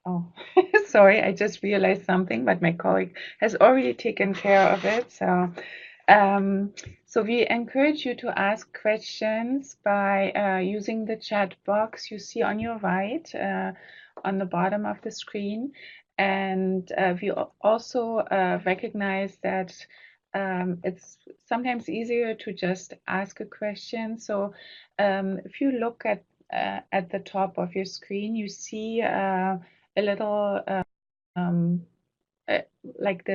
Oh, sorry, I just realized something, but my colleague has already taken care of it. Um, so we encourage you to ask questions by using the chat box you see on your right, on the bottom of the screen. And we also recognize that it's sometimes easier to just ask a question. So if you look at the top of your screen, you see a little um, uh, like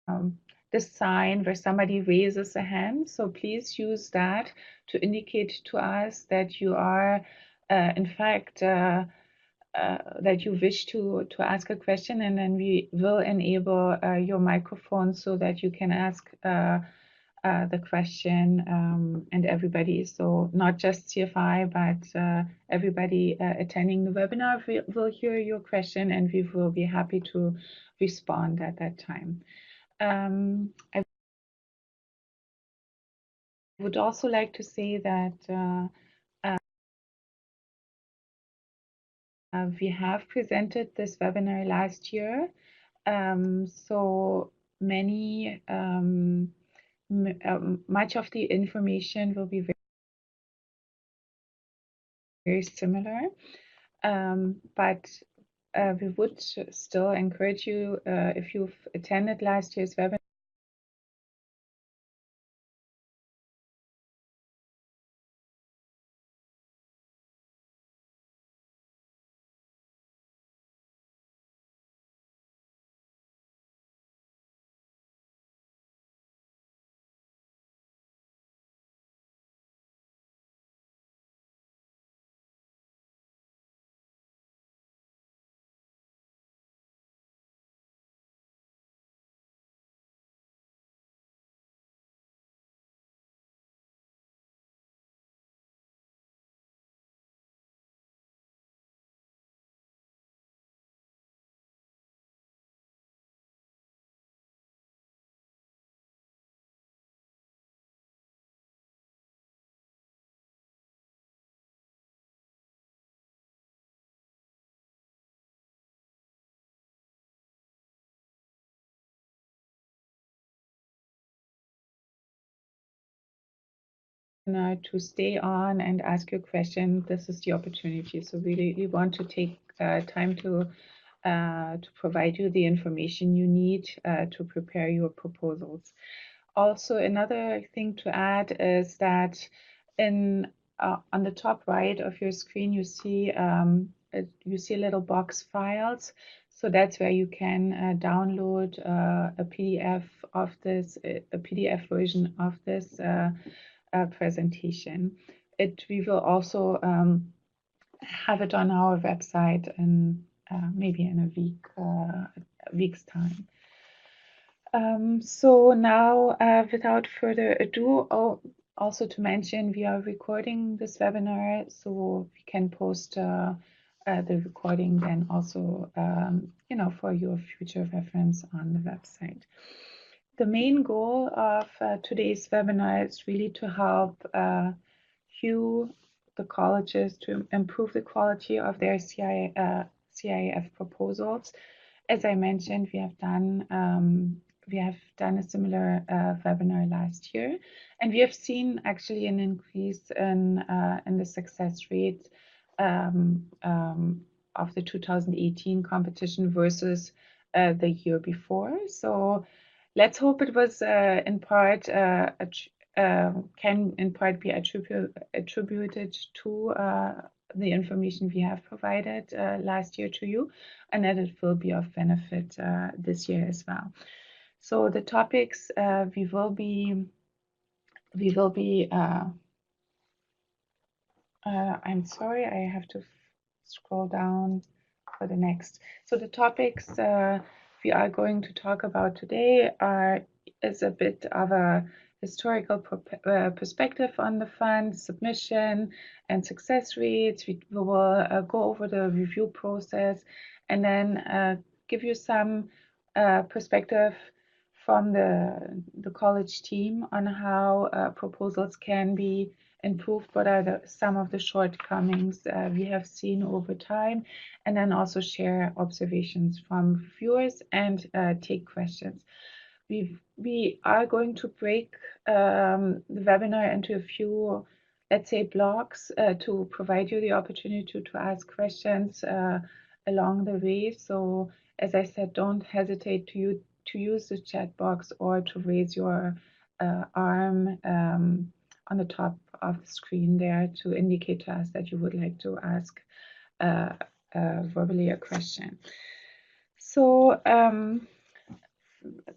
um, this sign where somebody raises a hand. So please use that to indicate to us that you are, in fact, that you wish to ask a question, and then we will enable your microphone so that you can ask the question, and everybody, so not just CFI, but everybody attending the webinar will hear your question, and we will be happy to respond at that time. I would also like to say that we have presented this webinar last year, so many much of the information will be very similar, but we would still encourage you, if you've attended last year's webinar, to stay on and ask your question. This is the opportunity. So we want to take time to provide you the information you need to prepare your proposals. Also, another thing to add is that in on the top right of your screen, you see a little box files. So that's where you can download a PDF of this, a PDF version of this presentation. We will also have it on our website in maybe in a week's time. So now, without further ado, also to mention, we are recording this webinar, so we can post the recording then also, for your future reference on the website. The main goal of today's webinar is really to help you, the colleges, to improve the quality of their CIF proposals. As I mentioned, we have done a similar webinar last year, and we have seen actually an increase in the success rate of the 2018 competition versus the year before. So let's hope it was in part can in part be attributed to the information we have provided last year to you, and that it will be of benefit this year as well. So the topics we will be I'm sorry, I have to scroll down for the next. So the topics we are going to talk about today is a bit of a historical perspective on the fund, submission and success rates. We will go over the review process, and then give you some perspective from the college team on how proposals can be improved, what are some of the shortcomings we have seen over time, and then also share observations from viewers and take questions. We are going to break the webinar into a few, let's say, blocks to provide you the opportunity to ask questions along the way. So as I said, don't hesitate to use the chat box or to raise your arm on the top of the screen there to indicate to us that you would like to ask verbally a question. So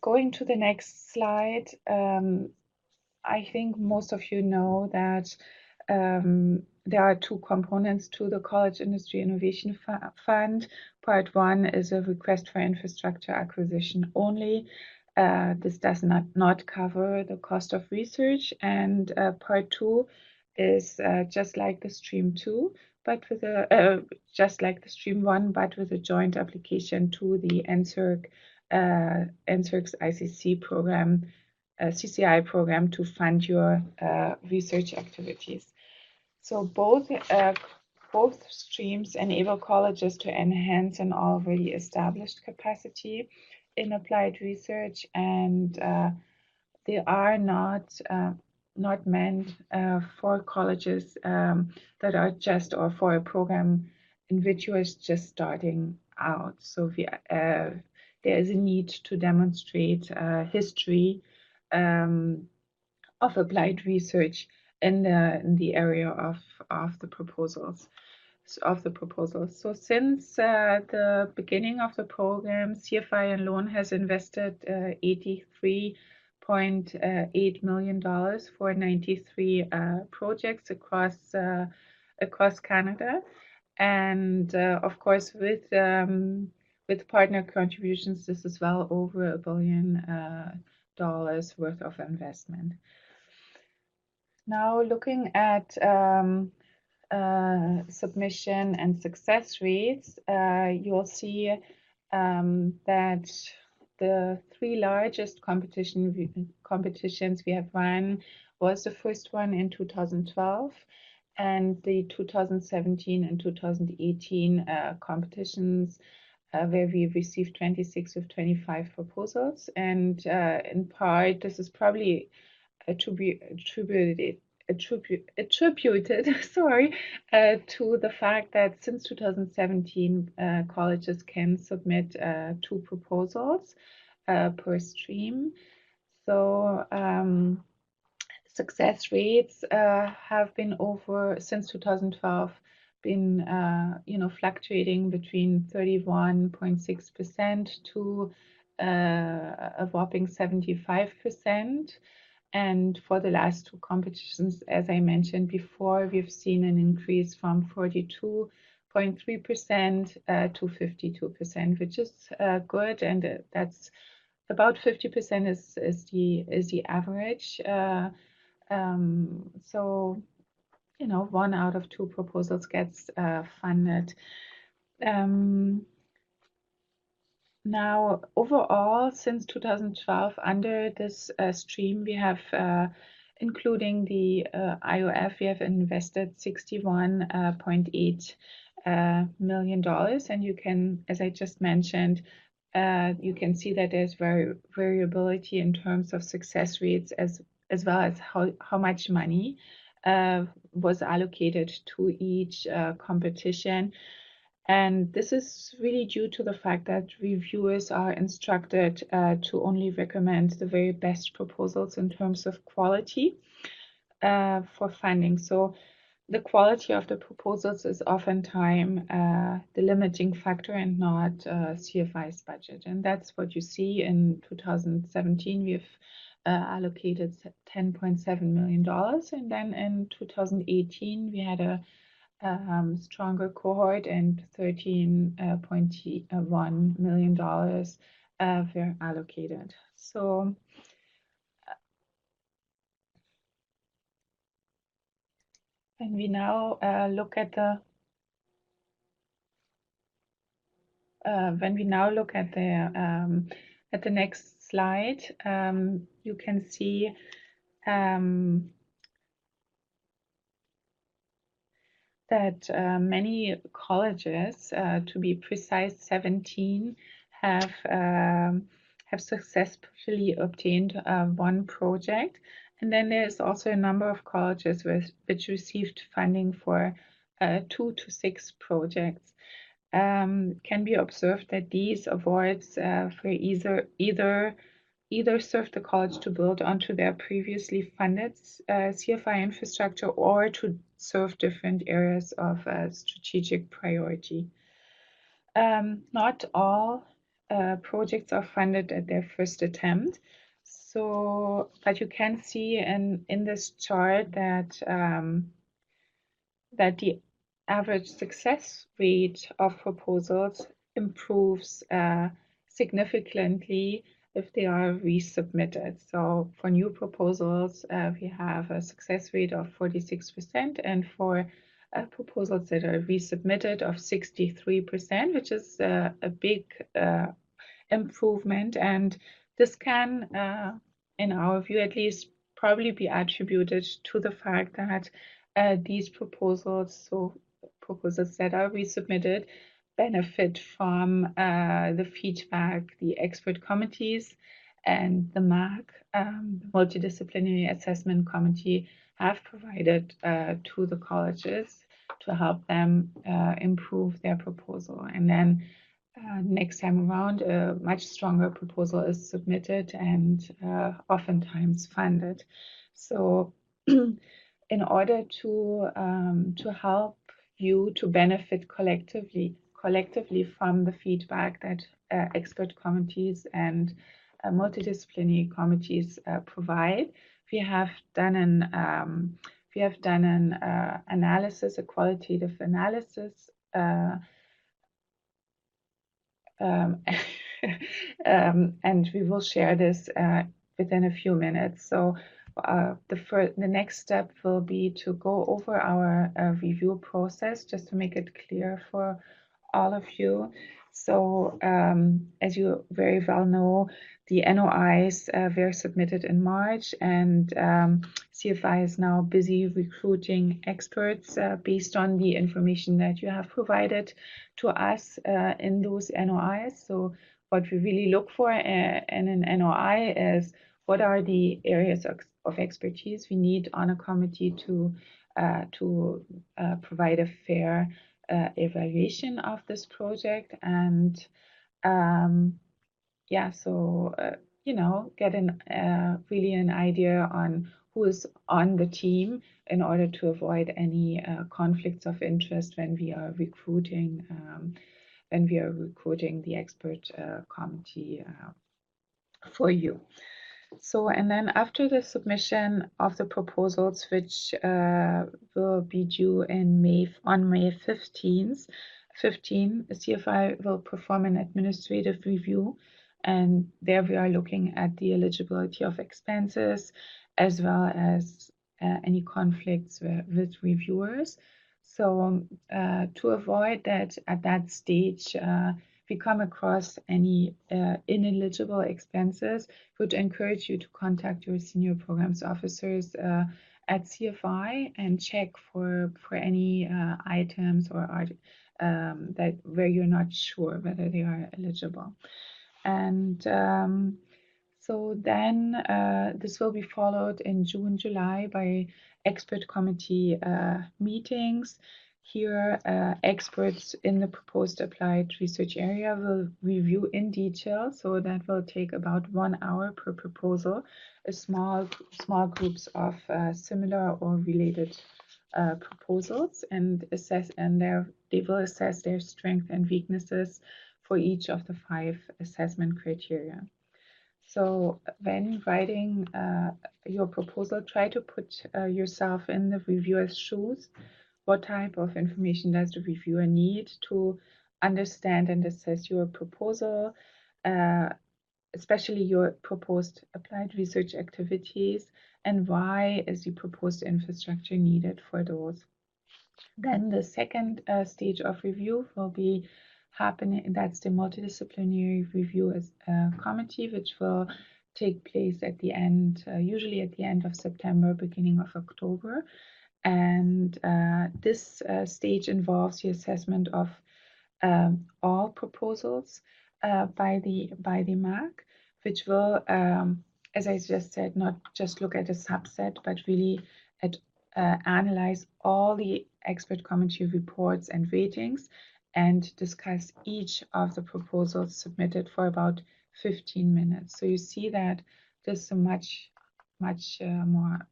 going to the next slide, I think most of you know that there are two components to the College Industry Innovation Fund. Part one is a request for infrastructure acquisition only. This does not cover the cost of research, and part two is just like the stream two, but with a stream one, but with a joint application to the NSERC's ICC program, CCI program, to fund your research activities. So both streams enable colleges to enhance an already established capacity in applied research, and they are not meant for colleges that are just, or for a program in which you are just starting out. So there is a need to demonstrate history of applied research in the area of the proposals. So since the beginning of the program, CFI alone has invested $83.8 million for 93 projects across Canada, and of course with partner contributions, this is well over $1 billion worth of investment. Now looking at submission and success rates, you'll see that the three largest competitions we have run was the first one in 2012, and the 2017 and 2018 competitions where we received 26 of 25 proposals, and in part this is probably attributed sorry, to the fact that since 2017 colleges can submit 2 proposals per stream. So success rates have been since 2012 been fluctuating between 31.6% to a whopping 75%. And for the last 2 competitions, as I mentioned before, we've seen an increase from 42.3% to 52%, which is good, and that's about 50% is the average. So 1 out of 2 proposals gets funded. Now, overall, since 2012, under this stream, we have, including the IOF, we have invested $61.8 million. And you can, as I just mentioned, you can see that there's variability in terms of success rates as well as how much money was allocated to each competition. And this is really due to the fact that reviewers are instructed to only recommend the very best proposals in terms of quality for funding. So the quality of the proposals is oftentimes the limiting factor and not CFI's budget. And that's what you see in 2017. We've allocated $10.7 million. And then in 2018, we had a stronger cohort, and $13.1 million were allocated. So when we now look at the next slide, you can see that many colleges, to be precise, 17, have successfully obtained one project. And then there's also a number of colleges which received funding for 2 to 6 projects. Can be observed that these awards for either serve the college to build onto their previously funded CFI infrastructure or to serve different areas of strategic priority. Not all projects are funded at their first attempt. So, but you can see in this chart that that the average success rate of proposals improves significantly if they are resubmitted. So for new proposals, we have a success rate of 46%, and for proposals that are resubmitted of 63%, which is a big improvement. And this can, in our view at least, probably be attributed to the fact that these proposals, so proposals that are resubmitted, benefit from the feedback the expert committees and the MAC, the Multidisciplinary Assessment Committee, have provided to the colleges to help them improve their proposal. And then next time around, a much stronger proposal is submitted and oftentimes funded. So in order to help you to benefit collectively from the feedback that expert committees and multidisciplinary committees provide, we have done an analysis, a qualitative analysis. And we will share this within a few minutes. So the next step will be to go over our review process, just to make it clear for all of you. So as you very well know, the NOIs were submitted in March, and CFI is now busy recruiting experts based on the information that you have provided to us in those NOIs. So what we really look for in an NOI is what are the areas of expertise we need on a committee to provide a fair evaluation of this project, and yeah, so get really an idea on who is on the team in order to avoid any conflicts of interest when we are recruiting the expert committee for you. So, and then after the submission of the proposals, which will be due on May 15th, CFI will perform an administrative review, and there we are looking at the eligibility of expenses as well as any conflicts with reviewers. So to avoid that at that stage, we come across any ineligible expenses, would encourage you to contact your senior programs officers at CFI and check for any items or that where you're not sure whether they are eligible. And so then this will be followed in June, July by expert committee meetings. Here, experts in the proposed applied research area will review in detail, so that will take about 1 hour per proposal, a small groups of similar or related proposals, and they will assess their strengths and weaknesses for each of the 5 assessment criteria. So when writing your proposal, try to put yourself in the reviewer's shoes. What type of information does the reviewer need to understand and assess your proposal, especially your proposed applied research activities, and why is the proposed infrastructure needed for those? Then the second stage of review will be happening, that's the multidisciplinary review committee, which will take place at the end, usually at the end of September, beginning of October. And this stage involves the assessment of all proposals by the MAC, which will, as I just said, not just look at a subset, but really at analyze all the expert committee reports and ratings and discuss each of the proposals submitted for about 15 minutes. So you see that this is a much more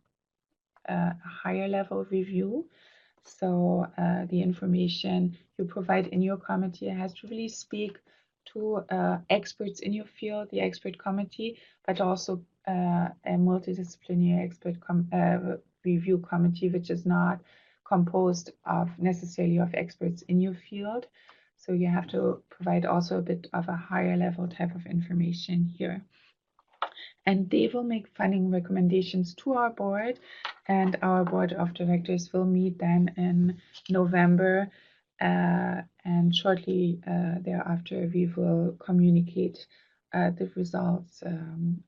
higher level review. So the information you provide in your committee has to really speak to experts in your field, the expert committee, but also a multidisciplinary expert review committee, which is not composed of necessarily of experts in your field. So you have to provide also a bit of a higher level type of information here. And they will make funding recommendations to our board, and our board of directors will meet then in November, and shortly thereafter we will communicate the results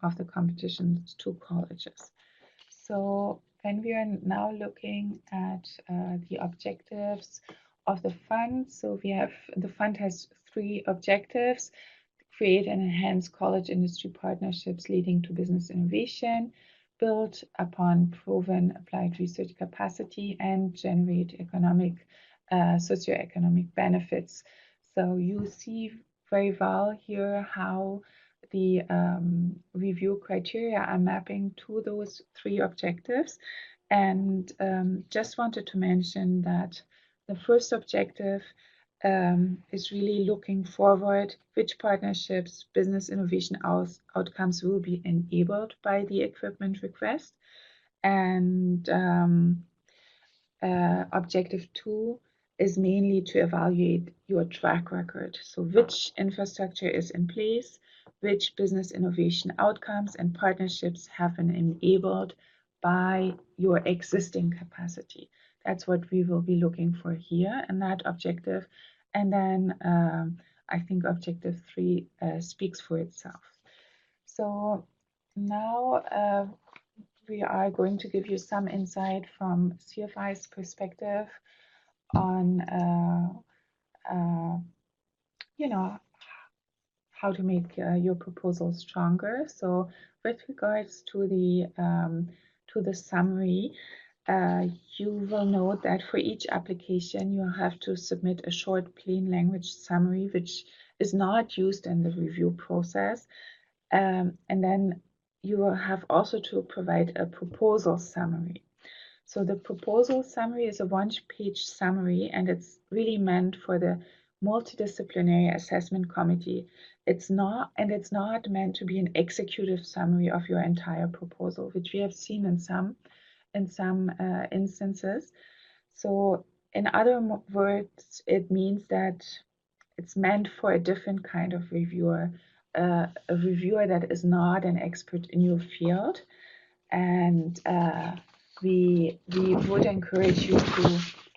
of the competitions to colleges. So when we are now looking at the objectives of the fund, so the fund has 3 objectives: create and enhance college industry partnerships leading to business innovation, build upon proven applied research capacity, and generate socioeconomic benefits. So you see very well here how the review criteria are mapping to those 3 objectives. And just wanted to mention that the first objective is really looking forward, which partnerships, business innovation outcomes will be enabled by the equipment request. And objective 2 is mainly to evaluate your track record. So which infrastructure is in place, which business innovation outcomes and partnerships have been enabled by your existing capacity. That's what we will be looking for here in that objective. And then I think objective 3 speaks for itself. So now we are going to give you some insight from CFI's perspective on you know, how to make your proposal stronger. So with regards to the summary, you will note that for each application you have to submit a short plain language summary, which is not used in the review process. And then you will have also to provide a proposal summary. So the proposal summary is a one-page summary, and it's really meant for the multidisciplinary assessment committee. It's not meant to be an executive summary of your entire proposal, which we have seen in some instances. So in other words, it means that it's meant for a different kind of reviewer, a reviewer that is not an expert in your field. And we would encourage you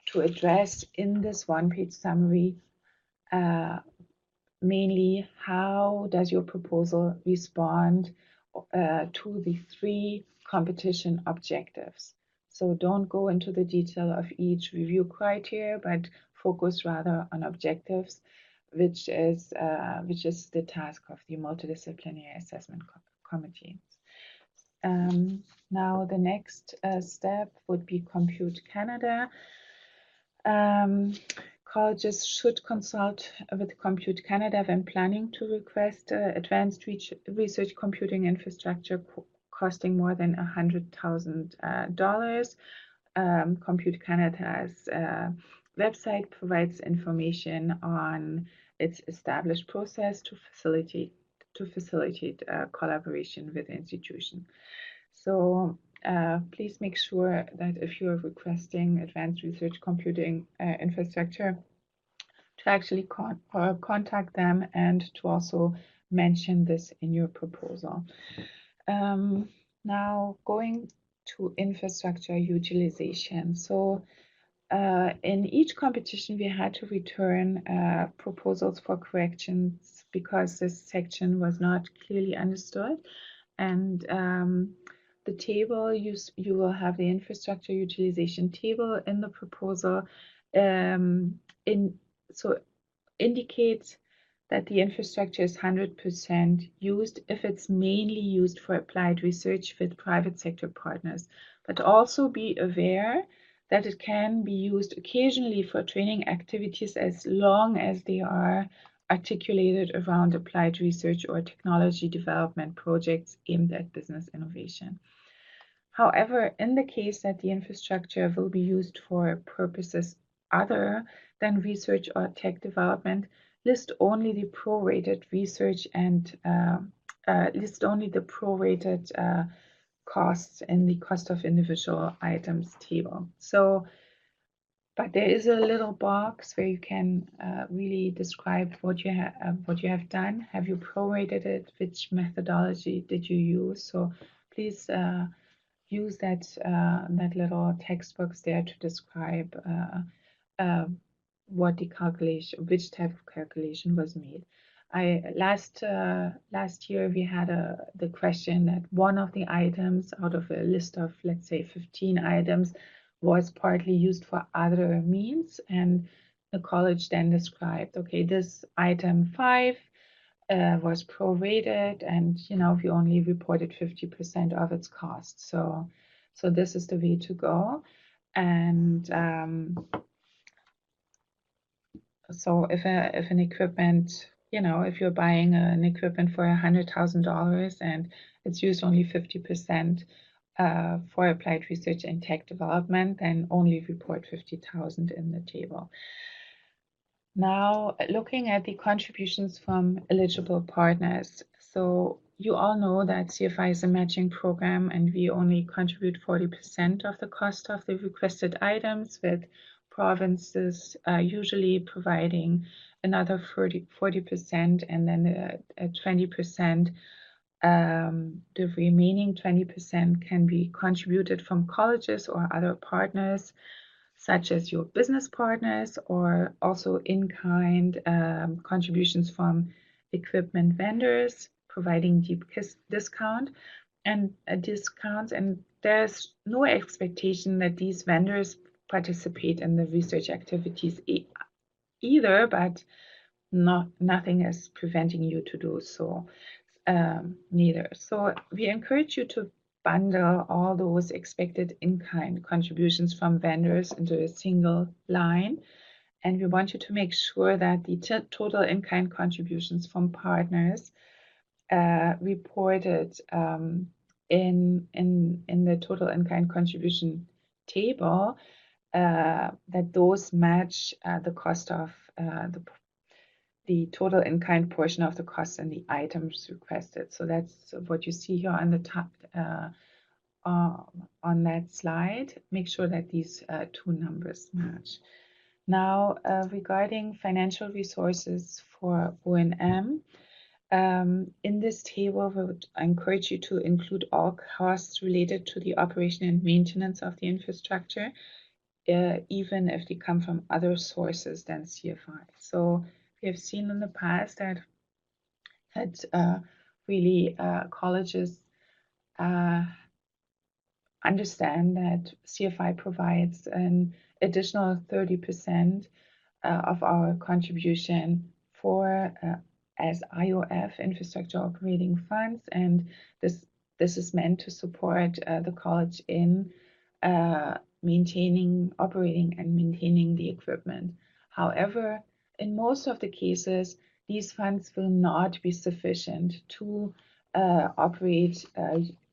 to address in this one-page summary mainly how does your proposal respond to the 3 competition objectives. So don't go into the detail of each review criteria, but focus rather on objectives, which is the task of the multidisciplinary assessment committee. Now the next step would be Compute Canada. Colleges should consult with Compute Canada when planning to request advanced research computing infrastructure costing more than $100,000. Compute Canada's website provides information on its established process to facilitate collaboration with institutions. So please make sure that if you're requesting advanced research computing infrastructure, to actually contact them and to also mention this in your proposal. Now going to infrastructure utilization. So in each competition, we had to return proposals for corrections because this section was not clearly understood. And the table, you will have the infrastructure utilization table in the proposal. In so indicates that the infrastructure is 100% used if it's mainly used for applied research with private sector partners, but also be aware that it can be used occasionally for training activities as long as they are articulated around applied research or technology development projects aimed at business innovation. However, in the case that the infrastructure will be used for purposes other than research or tech development, list only the prorated research and list only the prorated costs in the cost of individual items table. So, but there is a little box where you can really describe what you have done. Have you prorated it? Which methodology did you use? So please use that little text box there to describe what the calculation, which type of calculation was made. Last year we had the question that one of the items out of a list of, let's say, 15 items was partly used for other means, and the college then described, okay, this item 5 was prorated, and we only reported 50% of its cost. So this is the way to go. And so if an equipment, if you're buying an equipment for $100,000 and it's used only 50% for applied research and tech development, then only report 50,000 in the table. Now, looking at the contributions from eligible partners. So you all know that CFI is a matching program, and we only contribute 40% of the cost of the requested items, with provinces usually providing another 40%, and then 20%. The remaining 20% can be contributed from colleges or other partners, such as your business partners, or also in-kind contributions from equipment vendors providing deep discounts, and there's no expectation that these vendors participate in the research activities either, but nothing is preventing you to do so neither. So we encourage you to bundle all those expected in-kind contributions from vendors into a single line. And we want you to make sure that the total in-kind contributions from partners reported in the total in-kind contribution table, that those match the cost of the total in-kind portion of the costs and the items requested. So that's what you see here on the top on that slide. Make sure that these two numbers match. Now, regarding financial resources for O&M, in this table, we would encourage you to include all costs related to the operation and maintenance of the infrastructure, even if they come from other sources than CFI. So we have seen in the past that really colleges understand that CFI provides an additional 30% of our contribution for as IOF, infrastructure operating funds, and this is meant to support the college in operating and maintaining the equipment. However, in most of the cases, these funds will not be sufficient to operate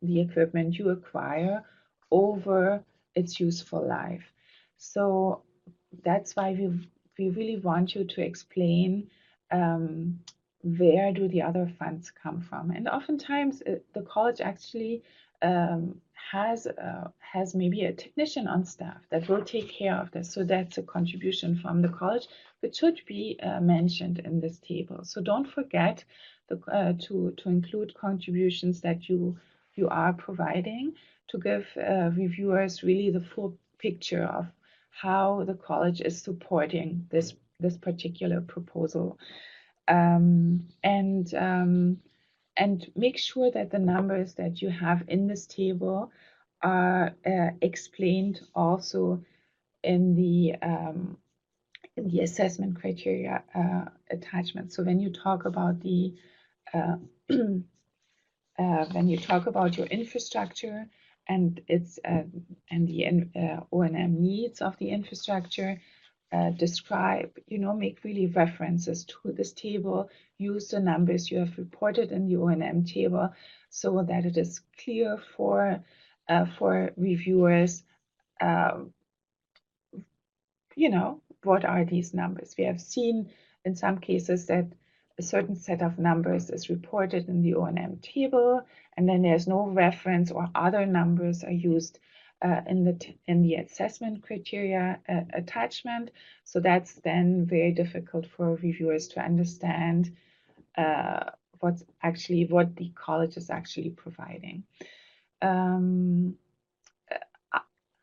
the equipment you acquire over its useful life. So that's why we really want you to explain where do the other funds come from. And oftentimes the college actually has maybe a technician on staff that will take care of this. So that's a contribution from the college, which should be mentioned in this table. So don't forget to include contributions that you are providing, to give reviewers really the full picture of how the college is supporting this particular proposal. and make sure that the numbers that you have in this table are explained also in the assessment criteria attachment. So when you talk about the when you talk about your infrastructure and its and the O&M needs of the infrastructure, describe, make really references to this table, use the numbers you have reported in the O&M table so that it is clear for reviewers, what are these numbers. We have seen in some cases that a certain set of numbers is reported in the O&M table, and then there's no reference or other numbers are used in the assessment criteria attachment. So that's then very difficult for reviewers to understand what the college is actually providing.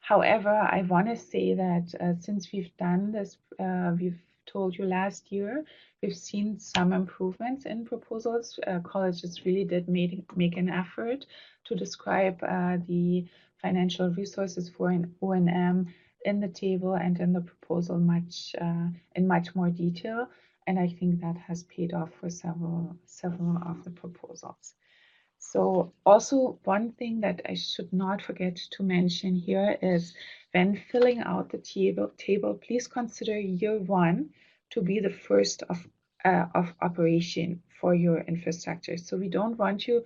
However, I want to say that since we've done this, we've told you last year, we've seen some improvements in proposals. Colleges really did make an effort to describe the financial resources for an O&M in the table and in the proposal in much more detail. And I think that has paid off for several of the proposals. So also one thing that I should not forget to mention here is when filling out the table, please consider year one to be the first of operation for your infrastructure. So we don't want you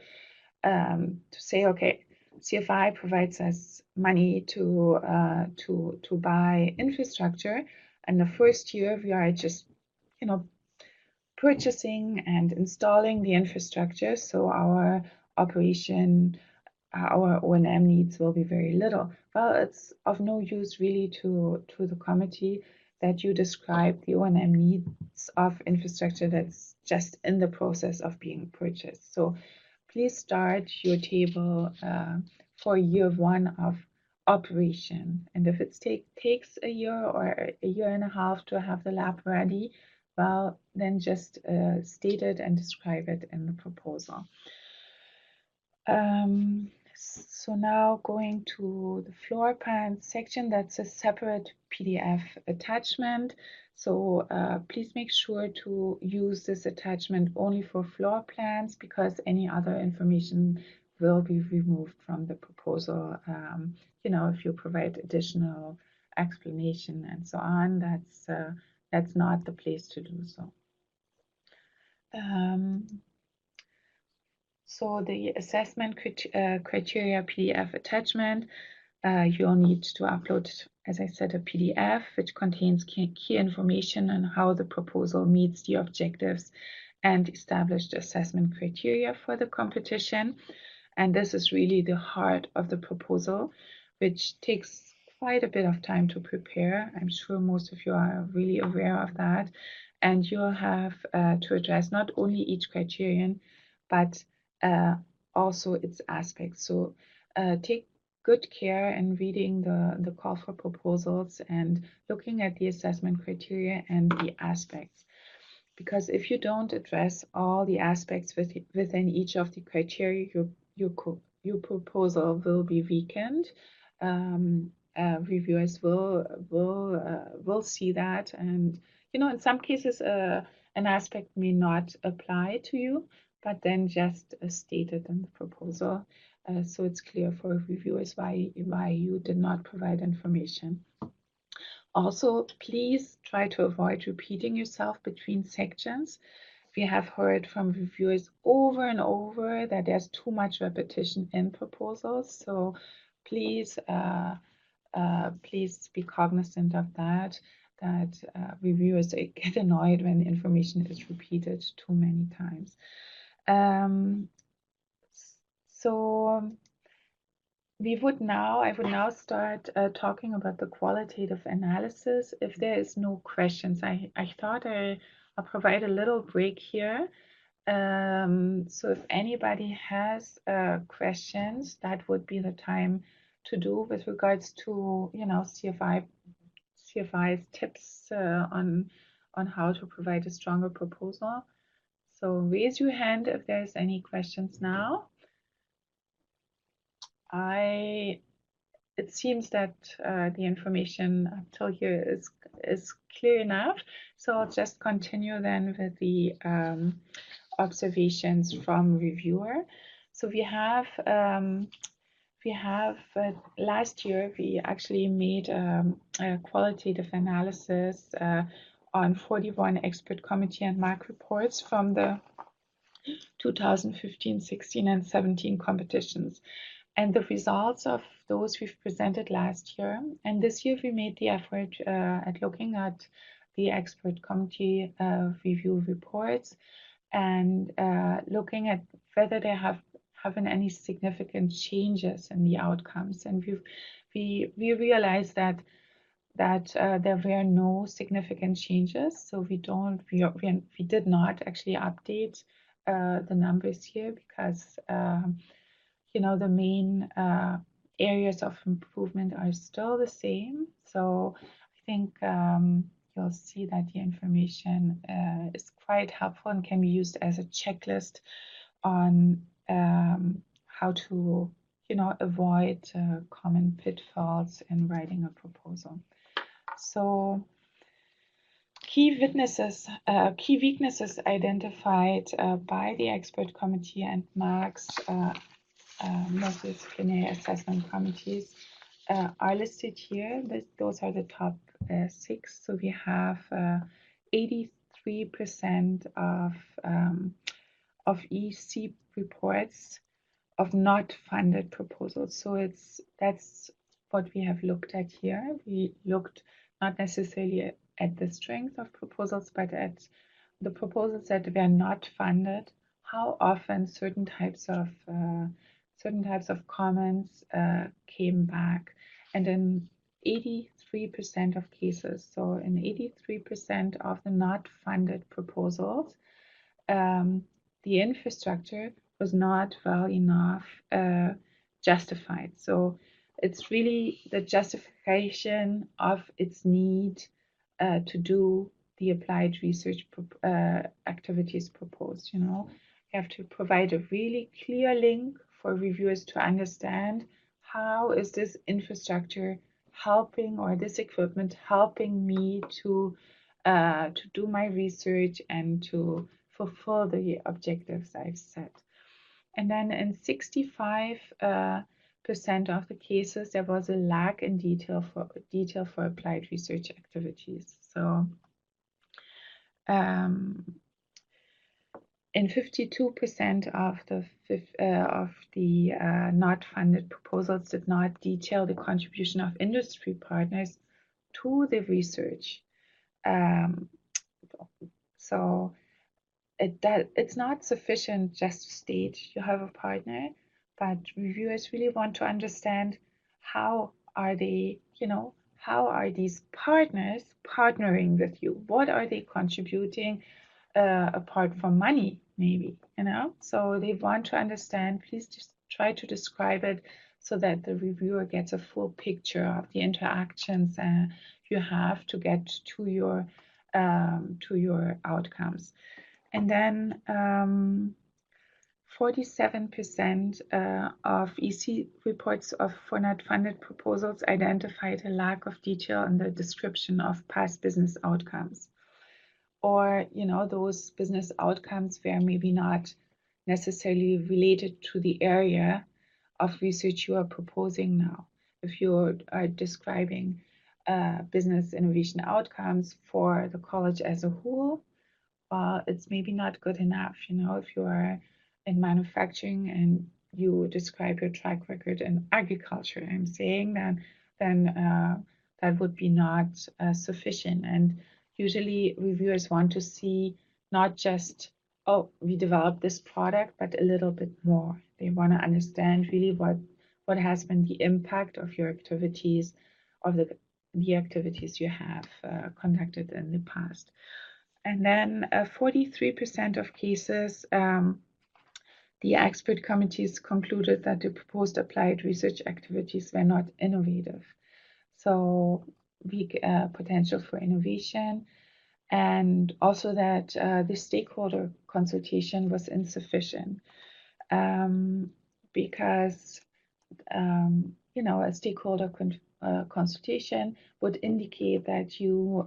to say, okay, CFI provides us money to buy infrastructure, and the first year we are just purchasing and installing the infrastructure, so our O&M needs will be very little. Well, it's of no use really to the committee that you describe the O&M needs of infrastructure that's just in the process of being purchased. So please start your table for year one of operation. And if it takes a year or a year and a half to have the lab ready, well, then just state it and describe it in the proposal. So now going to the floor plan section, that's a separate PDF attachment. So please make sure to use this attachment only for floor plans, because any other information will be removed from the proposal. If you provide additional explanation and so on, that's not the place to do so. So the assessment criteria PDF attachment, you'll need to upload, as I said, a PDF which contains key information on how the proposal meets the objectives and established assessment criteria for the competition. And this is really the heart of the proposal, which takes quite a bit of time to prepare. I'm sure most of you are really aware of that. And you'll have to address not only each criterion, but also its aspects. So take good care in reading the call for proposals and looking at the assessment criteria and the aspects. Because if you don't address all the aspects within each of the criteria, your proposal will be weakened. Reviewers will see that, and in some cases an aspect may not apply to you, but then just state it in the proposal, so it's clear for reviewers why you did not provide information. Also, please try to avoid repeating yourself between sections. We have heard from reviewers over and over that there's too much repetition in proposals, so please please be cognizant of that reviewers get annoyed when information is repeated too many times. So I would now start talking about the qualitative analysis. If there is no questions, I thought I'll provide a little break here. So if anybody has questions, that would be the time to do with regards to CFI's tips on how to provide a stronger proposal. So raise your hand if there's any questions now. It seems that the information up till here is clear enough. So I'll just continue then with the observations from reviewer. So we have last year we actually made a qualitative analysis on 41 expert committee and mark reports from the 2015, 16, and 17 competitions. And the results of those we've presented last year. And this year we made the effort at looking at the expert committee review reports and looking at whether they have any significant changes in the outcomes. And we realized that there were no significant changes. So we did not actually update the numbers here because the main areas of improvement are still the same. So I think you'll see that the information is quite helpful and can be used as a checklist on how to avoid common pitfalls in writing a proposal. So key weaknesses identified by the expert committee and marks multidisciplinary assessment committees are listed here. Those are the top 6. So we have 83% of EC reports of not funded proposals. So that's what we have looked at here. We looked not necessarily at the strength of proposals, but at the proposals that were not funded, how often certain types of comments came back, and in 83% of cases, so in 83% of the not funded proposals, the infrastructure was not well enough justified. So it's really the justification of its need to do the applied research activities proposed. You have to provide a really clear link for reviewers to understand how is this infrastructure helping, or this equipment helping me to do my research and to fulfill the objectives I've set. And then in 65% of the cases, there was a lack in detail for applied research activities. So in 52% of the not funded proposals did not detail the contribution of industry partners to the research. So it's not sufficient just to state you have a partner, but reviewers really want to understand how are these partners partnering with you? What are they contributing apart from money, maybe, So they want to understand. Please just try to describe it so that the reviewer gets a full picture of the interactions you have to get to your outcomes. And then 47% of EC reports for not funded proposals identified a lack of detail in the description of past business outcomes. Or, those business outcomes were maybe not necessarily related to the area of research you are proposing now. If you are describing business innovation outcomes for the college as a whole, it's maybe not good enough. If you are in manufacturing and you describe your track record in agriculture, I'm saying then that would be not sufficient. And usually reviewers want to see not just, oh, we developed this product, but a little bit more. They want to understand really what has been the impact of your activities, of the activities you have conducted in the past. And then 43% of cases, the expert committees concluded that the proposed applied research activities were not innovative. So big potential for innovation. and also that the stakeholder consultation was insufficient, because a stakeholder consultation would indicate that you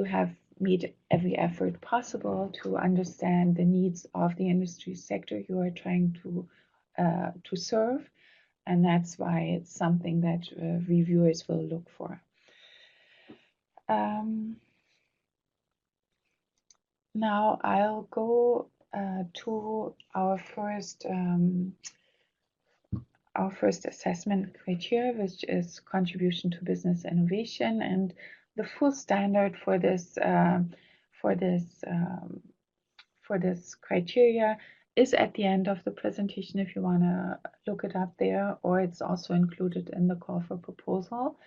have made every effort possible to understand the needs of the industry sector you are trying to serve, and that's why it's something that reviewers will look for. Now I'll go to our first assessment criteria, which is contribution to business innovation, and the full standard for this criteria is at the end of the presentation if you want to look it up there, or it's also included in the call for proposal.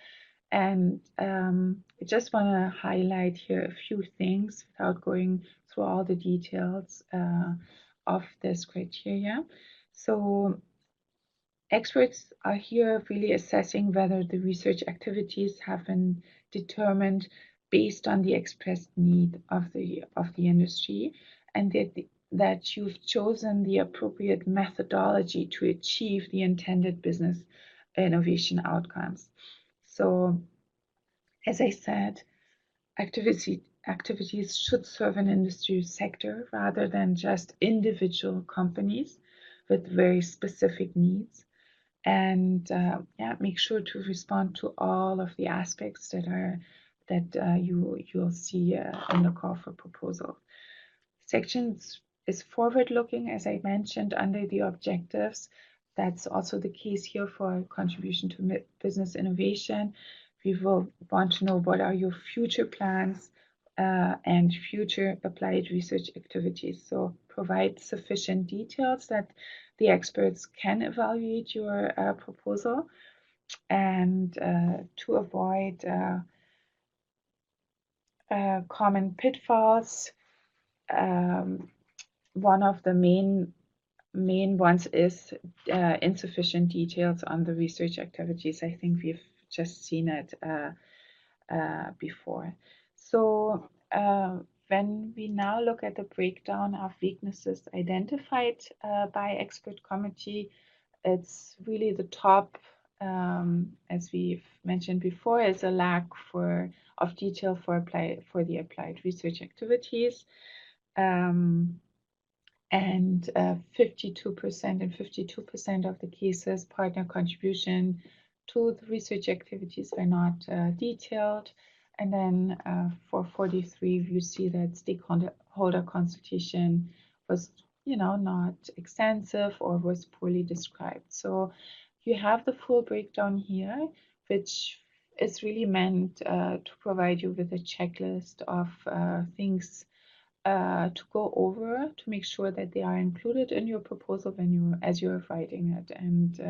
And I just want to highlight here a few things without going through all the details of this criteria. So experts are here really assessing whether the research activities have been determined based on the expressed need of the industry, and that you've chosen the appropriate methodology to achieve the intended business innovation outcomes. So, as I said, activities should serve an industry sector rather than just individual companies with very specific needs. And make sure to respond to all of the aspects that you'll see in the call for proposal. Sections is forward-looking, as I mentioned, under the objectives. That's also the case here for contribution to business innovation. We will want to know what are your future plans and future applied research activities. So provide sufficient details that the experts can evaluate your proposal, and to avoid common pitfalls. One of the main ones is insufficient details on the research activities. I think we've just seen it before. So when we now look at the breakdown of weaknesses identified by expert committee, it's really the top, as we've mentioned before, is a lack of detail for the applied research activities. And 52% of the cases, partner contribution to the research activities were not detailed. And then for 43, you see that stakeholder consultation was, not extensive or was poorly described. So you have the full breakdown here, which is really meant to provide you with a checklist of things to go over to make sure that they are included in your proposal as you're writing it. And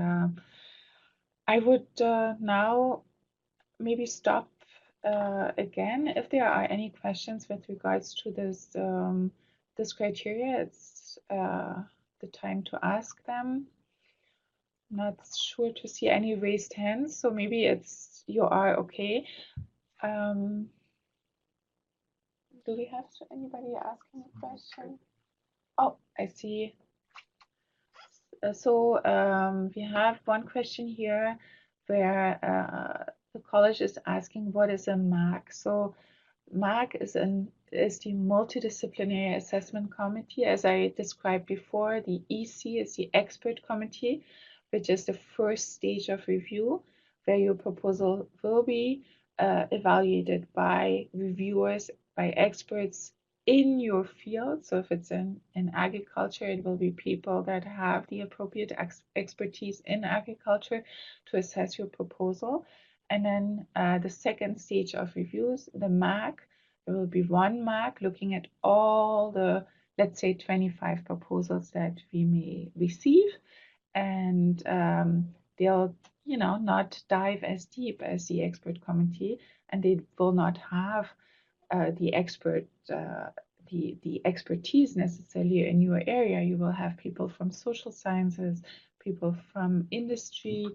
I would now maybe stop again. If there are any questions with regards to this criteria, it's the time to ask them. I'm not sure to see any raised hands, so maybe you are okay. Do we have anybody asking a question? Oh, I see. So we have one question here where the college is asking what is a MAC. So MAC is the Multidisciplinary Assessment Committee. As I described before, the EC is the Expert Committee, which is the first stage of review, where your proposal will be evaluated by reviewers, by experts in your field. So if it's in agriculture, it will be people that have the appropriate expertise in agriculture to assess your proposal. And then the second stage of reviews, the MAC, there will be one MAC looking at all the, let's say, 25 proposals that we may receive, and they'll not dive as deep as the expert committee, and they will not have the expertise necessarily in your area. You will have people from social sciences, people from industry,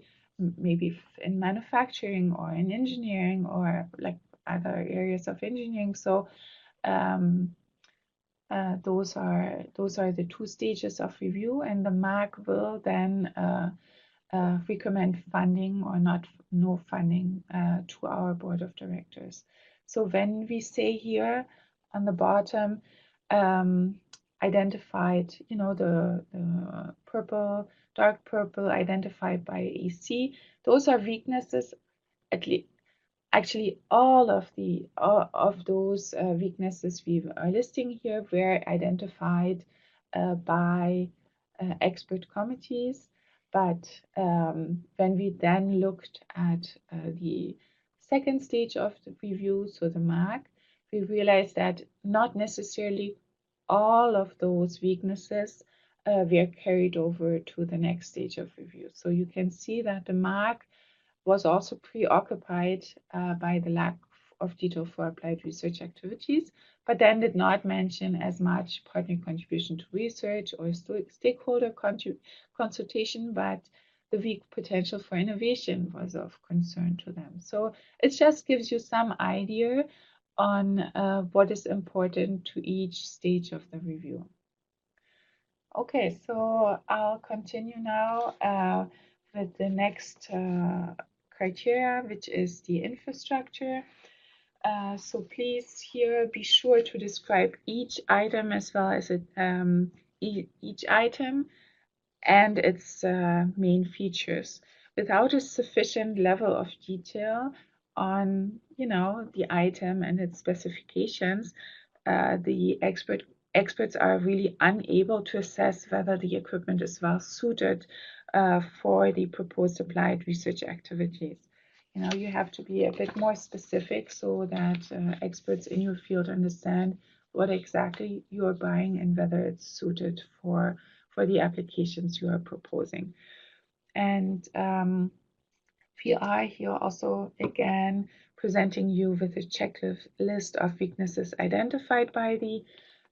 maybe in manufacturing or in engineering, or like other areas of engineering. So um, those are the two stages of review, and the MAC will then recommend funding or no funding to our board of directors. So when we say here on the bottom, identified, the purple, dark purple identified by AC, those are weaknesses. At least, actually, all of those weaknesses we are listing here were identified by expert committees. But when we then looked at the second stage of the review, so the MAC, we realized that not necessarily all of those weaknesses were carried over to the next stage of review. So you can see that the MAC was also preoccupied by the lack of detail for applied research activities, but then did not mention as much partner contribution to research or stakeholder consultation, but the weak potential for innovation was of concern to them. So it just gives you some idea on what is important to each stage of the review. Okay, so I'll continue now with the next criteria, which is the infrastructure. So please here be sure to describe each item as well as each item and its main features. Without a sufficient level of detail on, the item and its specifications, the experts are really unable to assess whether the equipment is well suited for the proposed applied research activities. You have to be a bit more specific so that experts in your field understand what exactly you are buying and whether it's suited for the applications you are proposing. And we are here also again presenting you with a checklist of weaknesses identified by the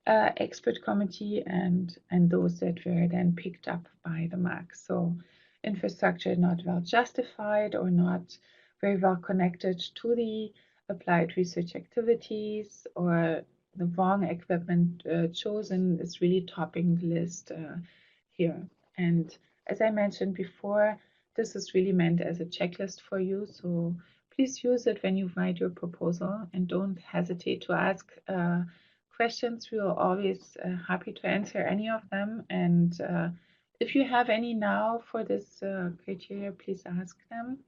expert committee and those that were then picked up by the MAC. So infrastructure not well justified or not very well connected to the applied research activities, or the wrong equipment chosen is really topping the list here. And as I mentioned before, this is really meant as a checklist for you. So please use it when you write your proposal and don't hesitate to ask questions. We are always happy to answer any of them. And if you have any now for this criteria, please ask them.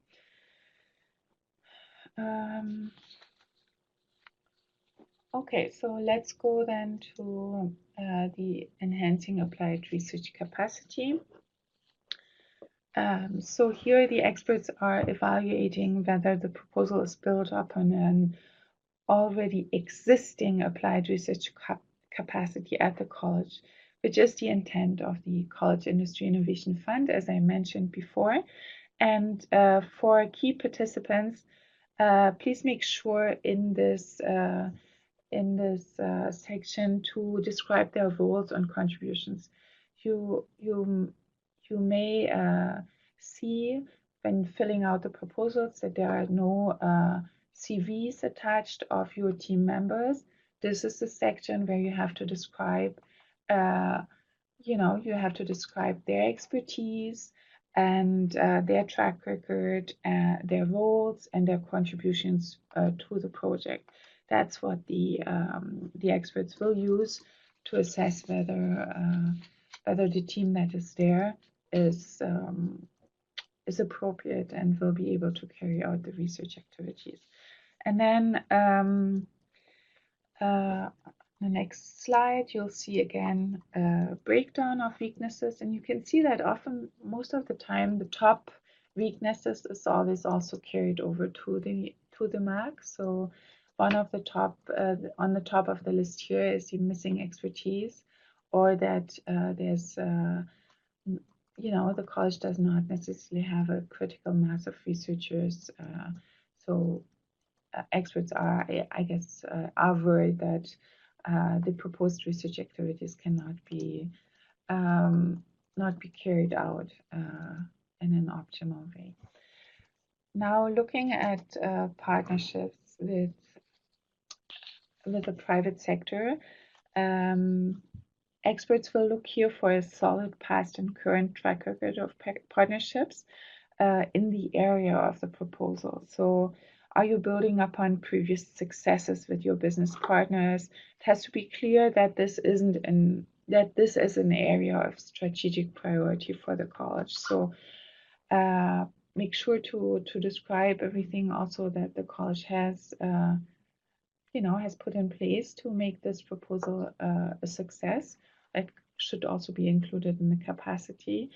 Okay, so let's go then to the enhancing applied research capacity. So here the experts are evaluating whether the proposal is built upon an already existing applied research capacity at the college, which is the intent of the College Industry Innovation Fund, as I mentioned before. And for key participants, please make sure in this section to describe their roles and contributions. You may see when filling out the proposals that there are no CVs attached of your team members. This is the section where you have to describe, you have to describe their expertise and their track record, their roles, and their contributions to the project. That's what the experts will use to assess whether the team that is there is appropriate and will be able to carry out the research activities. And then the next slide, you'll see again a breakdown of weaknesses, and you can see that often, most of the time, the top weaknesses is always also carried over to the MAC. So one of the top on the top of the list here is the missing expertise, or that there's the college does not necessarily have a critical mass of researchers. So experts are, I guess, are worried that the proposed research activities cannot be carried out in an optimal way. Now, looking at partnerships with with the private sector. Experts will look here for a solid past and current track record of partnerships in the area of the proposal. So, are you building upon previous successes with your business partners? It has to be clear that this is an area of strategic priority for the college. So, make sure to describe everything also that the college has has put in place to make this proposal a success. That should also be included in the capacity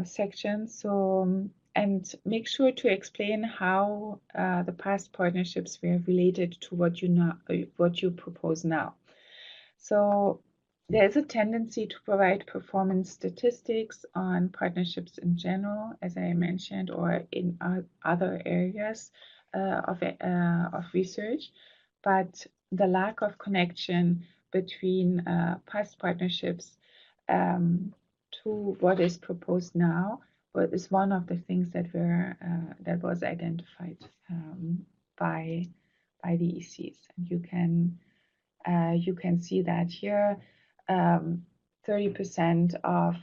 section. So, and make sure to explain how the past partnerships were related to what you propose now. So there is a tendency to provide performance statistics on partnerships in general, as I mentioned, or in other areas of research, but the lack of connection between past partnerships to what is proposed now is one of the things that was identified by the ECs, and you can see that here. 30% of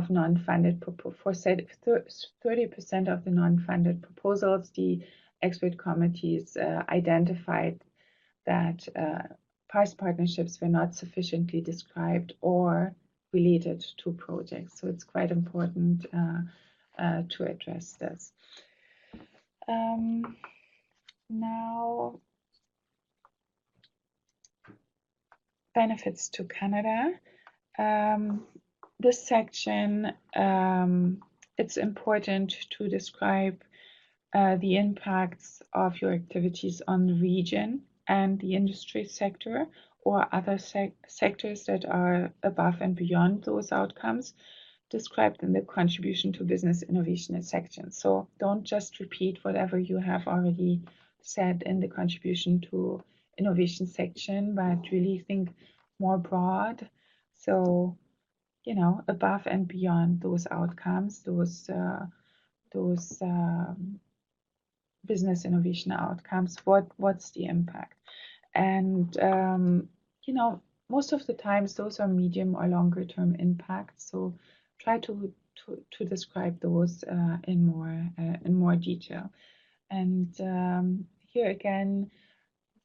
non-funded for 30% of the non-funded proposals, the expert committees identified that past partnerships were not sufficiently described or related to projects. So it's quite important to address this. Now, benefits to Canada. This section, it's important to describe the impacts of your activities on the region and the industry sector or other sectors that are above and beyond those outcomes described in the contribution to business innovation section. So don't just repeat whatever you have already said in the contribution to innovation section, but really think more broad. So, above and beyond those outcomes, those business innovation outcomes, what's the impact? And most of the times those are medium or longer term impacts. So try to describe those in more detail. And here again,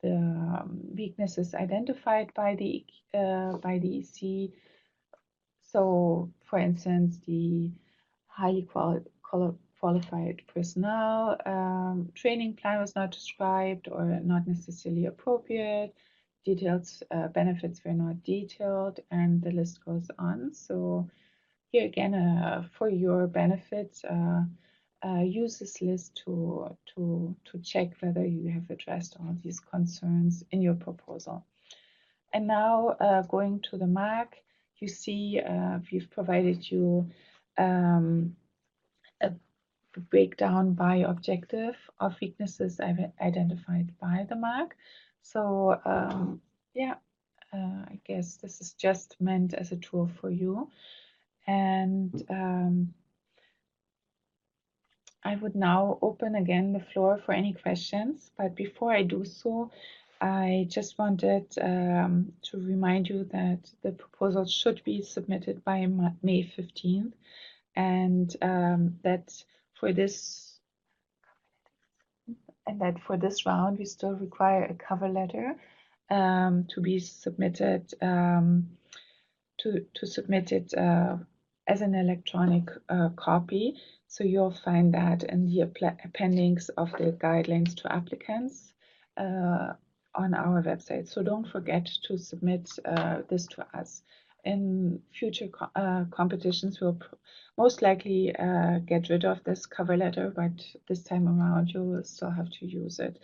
the weaknesses identified by the EC. So, for instance, the highly qualified personnel training plan was not described or not necessarily appropriate. Detailed benefits were not detailed, and the list goes on. So here again, for your benefits, use this list to check whether you have addressed all these concerns in your proposal. And now going to the mark, you see we've provided you a breakdown by objective of weaknesses identified by the mark. So I guess this is just meant as a tool for you. And I would now open again the floor for any questions, but before I do so, I just wanted to remind you that the proposal should be submitted by May 15th, and that for this round we still require a cover letter to be submitted to submit it as an electronic copy. So you'll find that in the appendix of the guidelines to applicants on our website. So don't forget to submit this to us. In future competitions, we'll most likely get rid of this cover letter, but this time around you will still have to use it.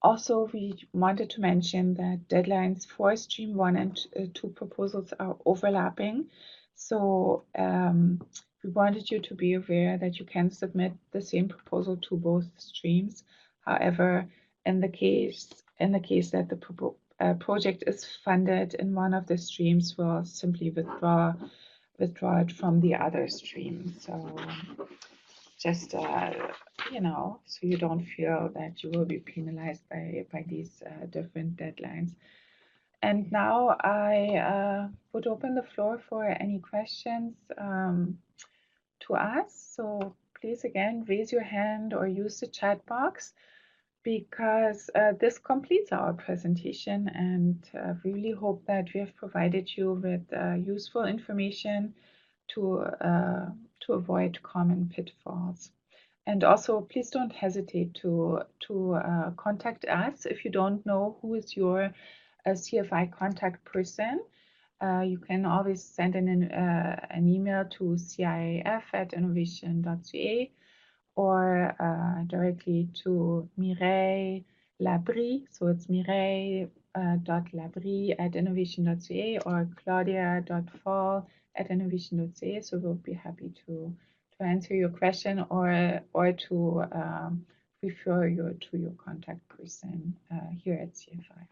Also, we wanted to mention that deadlines for Stream 1 and 2 proposals are overlapping. So we wanted you to be aware that you can submit the same proposal to both streams. However, in the case that the project is funded in one of the streams, we'll simply withdraw it from the other stream. So just so you don't feel that you will be penalized by these different deadlines. And now I would open the floor for any questions to us. So please again raise your hand or use the chat box, because this completes our presentation, and really hope that we have provided you with useful information to avoid common pitfalls. And also, please don't hesitate to contact us if you don't know who is your CFI contact person. You can always send an email to cif@innovation.ca, or directly to Mireille Labrie. So it's mireille.labrie@innovation.ca or claudia.fall@innovation.ca. So we'll be happy to answer your question, or to refer you to your contact person here at CFI.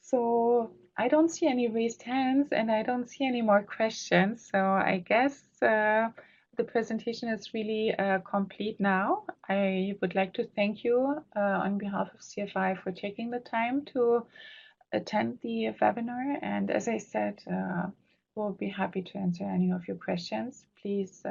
So I don't see any raised hands, and I don't see any more questions. So I guess the presentation is really complete now. I would like to thank you on behalf of CFI for taking the time to attend the webinar. And as I said, we'll be happy to answer any of your questions. Please